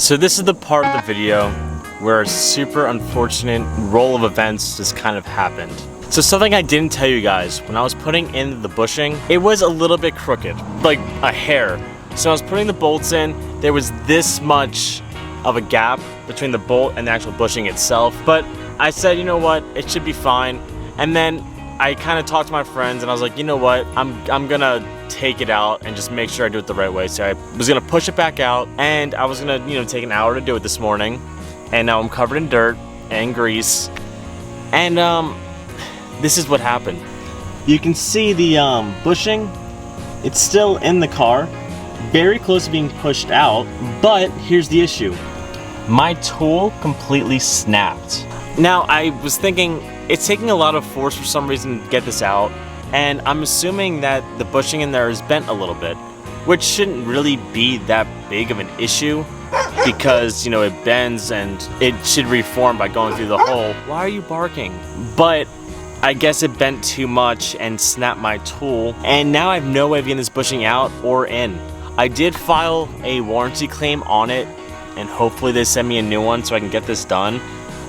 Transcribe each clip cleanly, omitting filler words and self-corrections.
So this is the part of the video where a super unfortunate roll of events just kind of happened. So something I didn't tell you guys, when I was putting in the bushing, it was a little bit crooked, like a hair. So I was putting the bolts in, there was this much of a gap between the bolt and the actual bushing itself. But I said, you know what, it should be fine. And then I kind of talked to my friends and I was like, you know what, I'm gonna take it out and just make sure I do it the right way. So I was gonna push it back out and I was gonna, take an hour to do it this morning. And now I'm covered in dirt and grease. And this is what happened. You can see the bushing, it's still in the car, very close to being pushed out, but here's the issue. My tool completely snapped. Now I was thinking, it's taking a lot of force for some reason to get this out, and I'm assuming that the bushing in there is bent a little bit, which shouldn't really be that big of an issue because, it bends and it should reform by going through the hole. Why are you barking? But I guess it bent too much and snapped my tool, and now I have no way of getting this bushing out or in. I did file a warranty claim on it, and hopefully they send me a new one so I can get this done.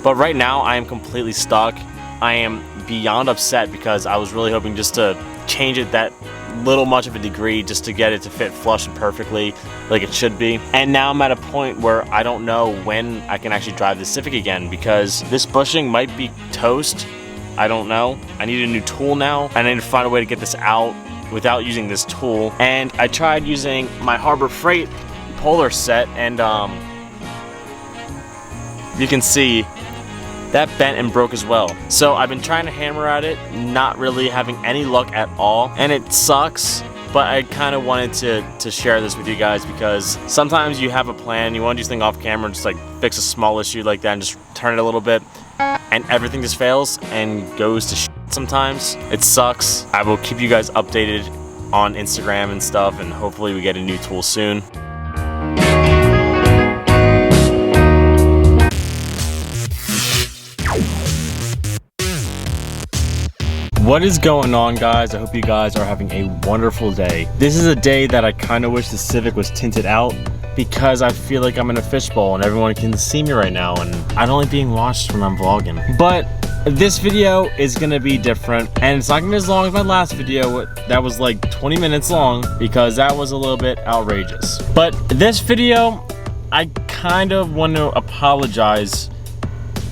But right now I am completely stuck. I am beyond upset because I was really hoping just to change it that little much of a degree just to get it to fit flush and perfectly like it should be. And now I'm at a point where I don't know when I can actually drive the Civic again because this bushing might be toast. I don't know. I need a new tool now. I need to find a way to get this out without using this tool. And I tried using my Harbor Freight Polar set and you can see that bent and broke as well. So I've been trying to hammer at it, not really having any luck at all. And it sucks, but I kind of wanted to share this with you guys because sometimes you have a plan, you want to do something off camera, just like fix a small issue like that and just turn it a little bit, and everything just fails and goes to shit sometimes. It sucks. I will keep you guys updated on Instagram and stuff, and hopefully we get a new tool soon. What is going on, guys? I hope you guys are having a wonderful day. This is a day that I kind of wish the Civic was tinted out because I feel like I'm in a fishbowl and everyone can see me right now and I don't like being watched when I'm vlogging. But this video is gonna be different and it's not gonna be as long as my last video that was like 20 minutes long because that was a little bit outrageous. But this video, I kind of want to apologize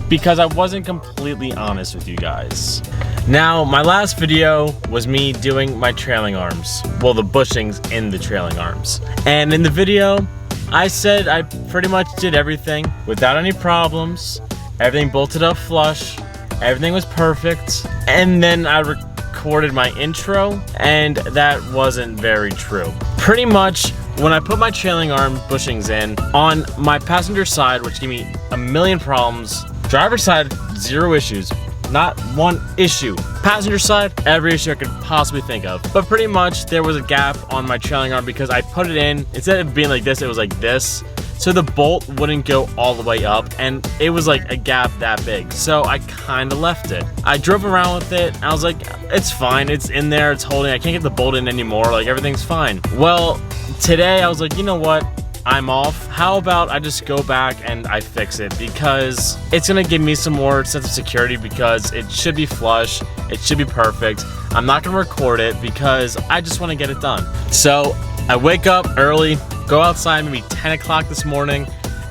because I wasn't completely honest with you guys. Now, my last video was me doing my trailing arms. Well, the bushings in the trailing arms. And in the video, I said I pretty much did everything without any problems. Everything bolted up flush. Everything was perfect. And then I recorded my intro, and that wasn't very true. Pretty much, when I put my trailing arm bushings in, on my passenger side, which gave me a million problems, driver's side, 0 issues. Not one issue. Passenger side, every issue I could possibly think of. But pretty much there was a gap on my trailing arm because I put it in, instead of being like this, it was like this. So the bolt wouldn't go all the way up and it was like a gap that big. So I kind of left it. I drove around with it and I was like, it's fine, it's in there, it's holding, I can't get the bolt in anymore, like everything's fine. Well, today I was like, you know what? I'm off. How about I just go back and I fix it because it's gonna give me some more sense of security because it should be flush, it should be perfect. I'm not gonna record it because I just wanna get it done. So I wake up early, go outside maybe 10 o'clock this morning,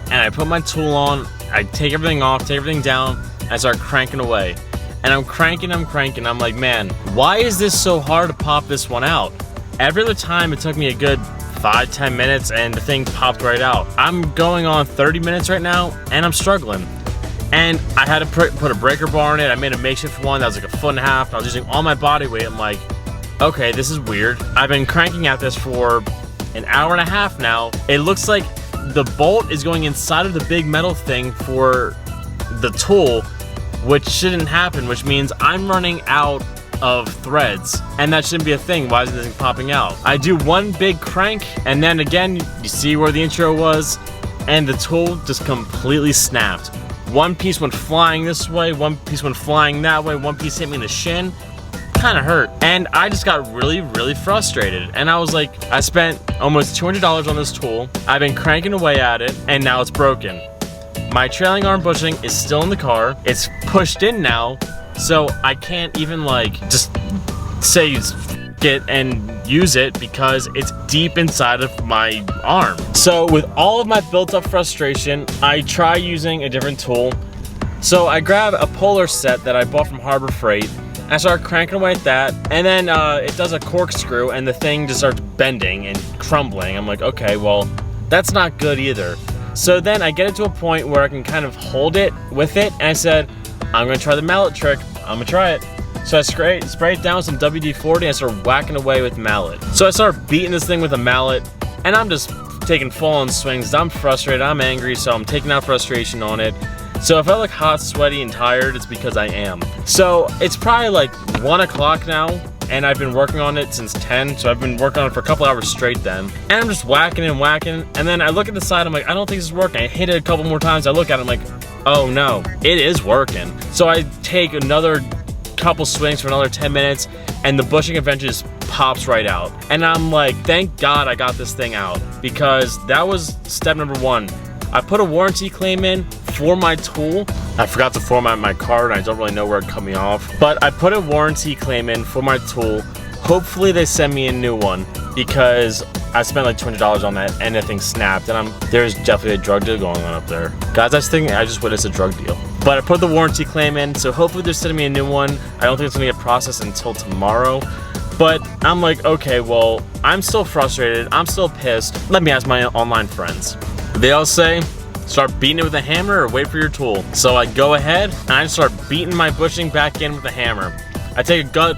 and I put my tool on, I take everything off, take everything down, and I start cranking away. And I'm cranking, I'm like, man, why is this so hard to pop this one out? Every other time it took me a good 5-10 minutes and the thing popped right out. I'm going on 30 minutes right now and I'm struggling. And I had to put a breaker bar in it. I made a makeshift one that was like 1.5 feet. I was using all my body weight. I'm like, okay, this is weird. I've been cranking at this for an hour and a half now. It looks like the bolt is going inside of the big metal thing for the tool, which shouldn't happen, which means I'm running out of threads, and that shouldn't be a thing. Why isn't this thing popping out? I do one big crank, and then again, you see where the intro was, and the tool just completely snapped. One piece went flying this way, one piece went flying that way, one piece hit me in the shin, kind of hurt. And I just got really frustrated. And I was like, I spent almost $200 on this tool. I've been cranking away at it, and now it's broken. My trailing arm bushing is still in the car. It's pushed in now, so I can't even like just say it and use it because it's deep inside of my arm. So with all of my built up frustration, I try using a different tool. So I grab a puller set that I bought from Harbor Freight. I start cranking away at that, and then it does a corkscrew and the thing just starts bending and crumbling. I'm like, okay, well, that's not good either. So then I get it to a point where I can kind of hold it with it, and I said, I'm gonna try the mallet trick. I'm gonna try it. So I spray it down with some WD-40 and I start whacking away with mallet. So I start beating this thing with a mallet, and I'm just taking full-on swings. I'm frustrated, I'm angry, so I'm taking out frustration on it. So if I look hot, sweaty, and tired, it's because I am. So it's probably like 1 o'clock now, and I've been working on it since 10, so I've been working on it for a couple hours straight then. And I'm just whacking and whacking, and then I look at the side, I'm like, I don't think this is working. I hit it a couple more times, I look at it, I'm like, oh no, it is working. So I take another couple swings for another 10 minutes, and the bushing eventually just pops right out. And I'm like, thank God I got this thing out, because that was step number 1. I put a warranty claim in for my tool. I forgot to format my card, and I don't really know where it cut me off. But I put a warranty claim in for my tool. Hopefully they send me a new one, because I spent like $200 on that and the thing snapped, and there's definitely a drug deal going on up there. Guys, I just witnessed a drug deal. But I put the warranty claim in, so hopefully they're sending me a new one. I don't think it's gonna get processed until tomorrow. But I'm like, okay, well, I'm still frustrated, I'm still pissed. Let me ask my online friends. They all say, start beating it with a hammer or wait for your tool. So I go ahead and I start beating my bushing back in with a hammer. I take a good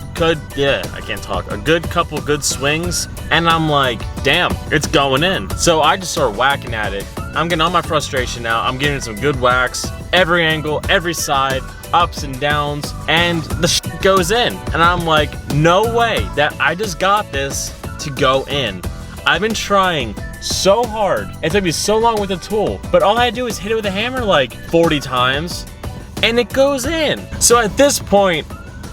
couple good swings, and I'm like, damn, it's going in. So I just start whacking at it. I'm getting all my frustration out. I'm getting some good whacks, every angle, every side, ups and downs, and the shit goes in. And I'm like, no way that I just got this to go in. I've been trying so hard. It took me so long with the tool, but all I had to do is hit it with a hammer like 40 times, and it goes in. So at this point,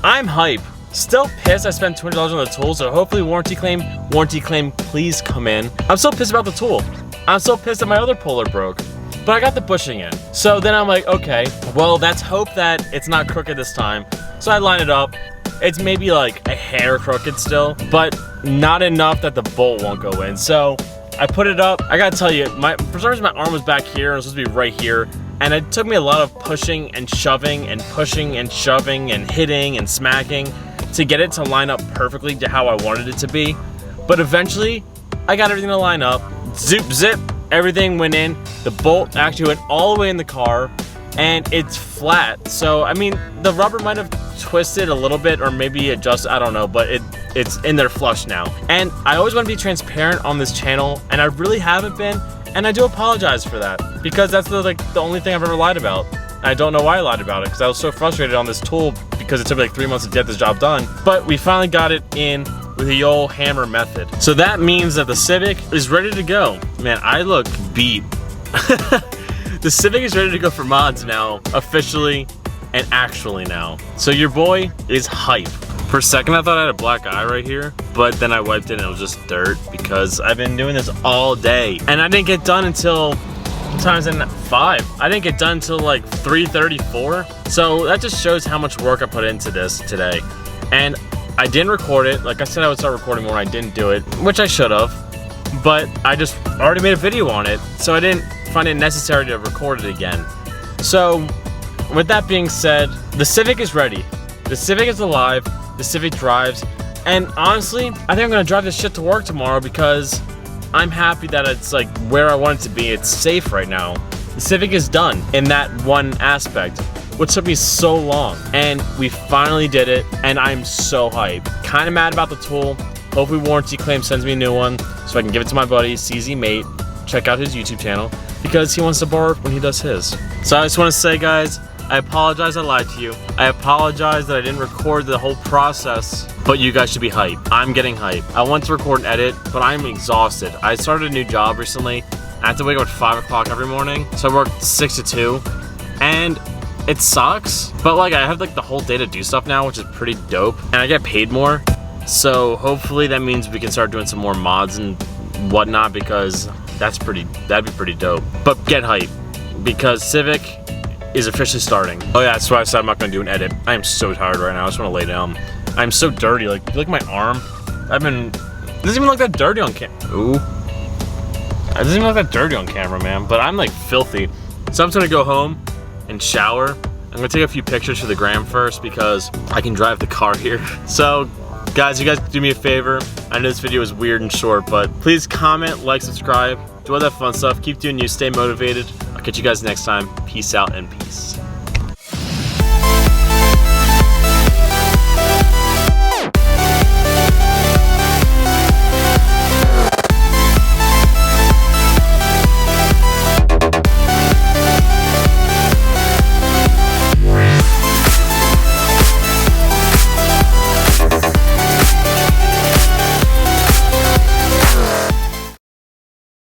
I'm hype. Still pissed I spent $200 on the tool, so hopefully warranty claim, please come in. I'm still pissed about the tool. I'm still pissed that my other puller broke, but I got the bushing in. So then I'm like, okay, well, let's hope that it's not crooked this time. So I line it up. It's maybe like a hair crooked still, but not enough that the bolt won't go in. So I put it up. I gotta tell you, for some reason my arm was back here and it was supposed to be right here. And it took me a lot of pushing and shoving and pushing and shoving and hitting and smacking to get it to line up perfectly to how I wanted it to be. But eventually, I got everything to line up. Zoop, zip, everything went in. The bolt actually went all the way in the car, and it's flat. So, I mean, the rubber might have twisted a little bit or maybe adjusted, I don't know, but it's in there flush now. And I always want to be transparent on this channel, and I really haven't been. And I do apologize for that, because that's the only thing I've ever lied about. And I don't know why I lied about it, because I was so frustrated on this tool because it took me like 3 months to get this job done. But we finally got it in with the old hammer method. So that means that the Civic is ready to go. Man, I look beat. The Civic is ready to go for mods now, officially and actually now. So your boy is hype. For a second, I thought I had a black eye right here, but then I wiped it and it was just dirt, because I've been doing this all day. And I didn't get done until times in 5. I didn't get done until like 3:34. So that just shows how much work I put into this today. And I didn't record it. Like I said, I would start recording more, and I didn't do it, which I should have. But I just already made a video on it, so I didn't find it necessary to record it again. So with that being said, the Civic is ready. The Civic is alive. The Civic drives, and honestly, I think I'm gonna drive this shit to work tomorrow, because I'm happy that it's like where I want it to be. It's safe right now. The Civic is done in that one aspect, which took me so long, and we finally did it, and I'm so hyped. Kind of mad about the tool. Hopefully warranty claim sends me a new one so I can give it to my buddy CZ Mate. Check out his YouTube channel, because he wants to borrow it when he does his. So I just want to say, guys, I apologize I lied to you. I apologize that I didn't record the whole process, but you guys should be hyped. I'm getting hyped. I want to record and edit, but I'm exhausted. I started a new job recently. I have to wake up at 5 o'clock every morning, so I work 6 to 2, and It sucks, but like I have like the whole day to do stuff now, which is pretty dope, and I get paid more. So hopefully that means we can start doing some more mods and whatnot, because that'd be pretty dope. But get hype, because Civic is officially starting. Oh yeah, that's why I said I'm not gonna do an edit. I am so tired right now. I just want to lay down. I'm so dirty. Like, you look at my arm. It doesn't even look that dirty on camera. Ooh. It doesn't even look that dirty on camera, man. But I'm like filthy. So I'm just gonna go home and shower. I'm gonna take a few pictures for the gram first because I can drive the car here. So guys, you guys do me a favor. I know this video is weird and short, but please comment, like, subscribe, do all that fun stuff. Keep doing you, stay motivated. I'll catch you guys next time. Peace out and peace.